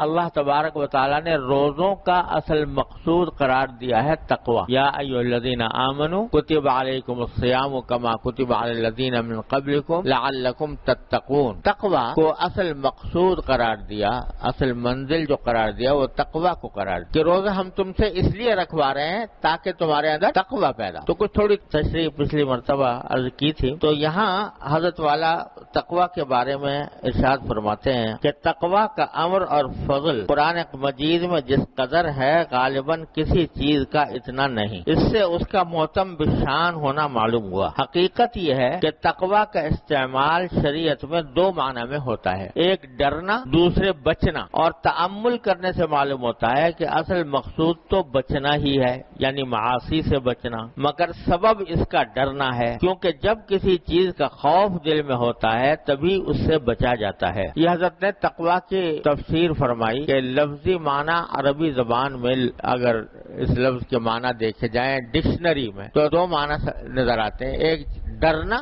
اللہ تبارک و تعالیٰ نے روزوں کا اصل مقصود قرار دیا ہے تقوی. یا ایھا الذین آمنوا کتب علیکم الصیام کما کتب علی الذین من قبلکم لعلکم تتقون. تقوی کو اصل مقصود قرار دیا، اصل منزل جو قرار دیا وہ تقوی کو قرار دیا کہ روزہ ہم تم سے اس لیے رکھوا رہے ہیں تاکہ تمہارے اندر تقوی پیدا. تو کچھ تھوڑی تشریح پچھلی مرتبہ عرض کی تھی. تو یہاں حضرت والا تقوی کے بارے میں ارشاد فرماتے ہیں کہ تقوی کا امر اور فضل قرآن مجید میں جس قدر ہے غالباً کسی چیز کا اتنا نہیں. اس سے اس کا معتم بشان ہونا معلوم ہوا. حقیقت یہ ہے کہ تقوی کا استعمال شریعت میں دو معنی میں ہوتا ہے، ایک ڈرنا، دوسرے بچنا. اور تأمل کرنے سے معلوم ہوتا ہے کہ اصل مقصود تو بچنا ہی ہے، یعنی معاصی سے بچنا، مگر سبب اس کا ڈرنا ہے، کیونکہ جب کسی چیز کا خوف دل میں ہوتا ہے تبھی اس سے بچا جاتا ہے. یہ حضرت نے تقوی کی تفسیر فرمائی کہ لفظی معنی عربی زبان میں اگر اس لفظ کے معنی دیکھے جائیں ڈکشنری میں تو دو معنی نظر آتے ہیں، ایک ڈرنا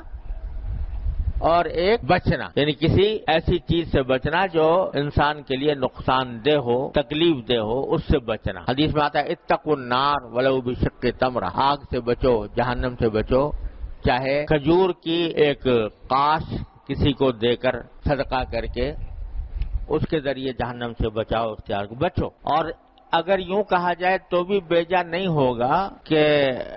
اور ایک بچنا، یعنی کسی ایسی چیز سے بچنا جو انسان کے لیے نقصان دہ ہو، تکلیف دہ ہو، اس سے بچنا. حدیث میں آتا ہے اتقوا النار ولو بشق تمرہ، آگ سے بچو، جہنم سے بچو، چاہے کھجور کی ایک قاش کسی کو دے کر صدقہ کر کے اس کے ذریعے جہنم سے بچاؤ، اختیار کو بچو. اور اگر یوں کہا جائے تو بھی بیجا نہیں ہوگا کہ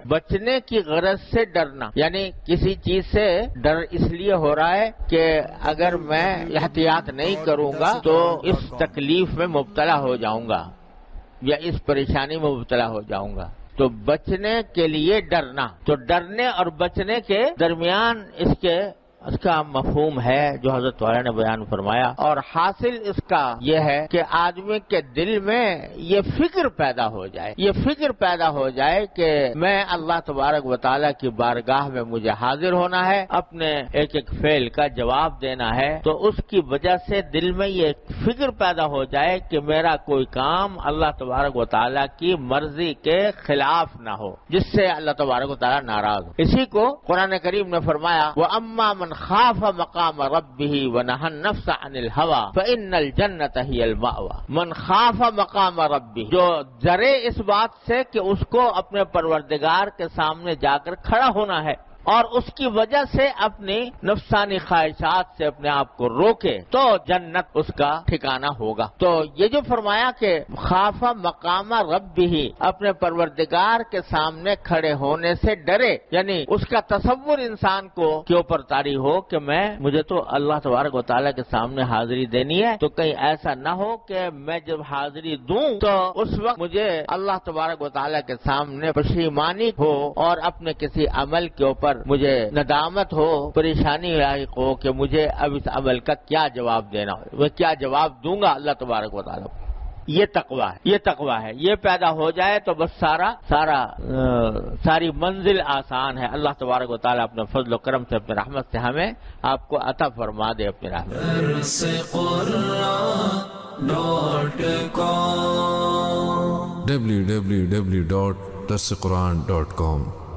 بچنے کی غرض سے ڈرنا، یعنی کسی چیز سے ڈر اس لیے ہو رہا ہے کہ اگر میں احتیاط نہیں کروں گا تو اس تکلیف میں مبتلا ہو جاؤں گا یا اس پریشانی میں مبتلا ہو جاؤں گا. تو بچنے کے لیے ڈرنا، تو ڈرنے اور بچنے کے درمیان اس کا مفہوم ہے جو حضرت والا نے بیان فرمایا. اور حاصل اس کا یہ ہے کہ آدمی کے دل میں یہ فکر پیدا ہو جائے، یہ فکر پیدا ہو جائے کہ میں اللہ تبارک و تعالیٰ کی بارگاہ میں مجھے حاضر ہونا ہے، اپنے ایک ایک فعل کا جواب دینا ہے. تو اس کی وجہ سے دل میں یہ فکر پیدا ہو جائے کہ میرا کوئی کام اللہ تبارک و تعالیٰ کی مرضی کے خلاف نہ ہو جس سے اللہ تبارک و تعالیٰ ناراض ہو. اسی کو قرآن کریم نے فرمایا وَأَمَّا مَنْ خاف مقام ربه ونهى النفس عن الهوى فإن الجنة هي المأوى. من خاف مقام ربه، جو ڈرے اس بات سے کہ اس کو اپنے پروردگار کے سامنے جا کر کھڑا ہونا ہے اور اس کی وجہ سے اپنی نفسانی خواہشات سے اپنے آپ کو روکے تو جنت اس کا ٹھکانہ ہوگا. تو یہ جو فرمایا کہ خاف مقام ربہ، اپنے پروردگار کے سامنے کھڑے ہونے سے ڈرے، یعنی اس کا تصور انسان کو کے اوپر طاری ہو کہ مجھے تو اللہ تبارک و تعالیٰ کے سامنے حاضری دینی ہے، تو کہیں ایسا نہ ہو کہ میں جب حاضری دوں تو اس وقت مجھے اللہ تبارک و تعالیٰ کے سامنے پشیمانی ہو اور اپنے کسی عمل کے اوپر مجھے ندامت ہو، پریشانی لاحق ہو کہ مجھے اب اس عمل کا کیا جواب دینا ہو، میں کیا جواب دوں گا اللہ تبارک و تعالیٰ. یہ تقوی ہے، یہ تقوی ہے. یہ پیدا ہو جائے تو بس ساری منزل آسان ہے. اللہ تبارک و تعالیٰ اپنے فضل و کرم سے، اپنے رحمت سے ہمیں آپ کو عطا فرما دے اپنے رحمت. www.darsequran.com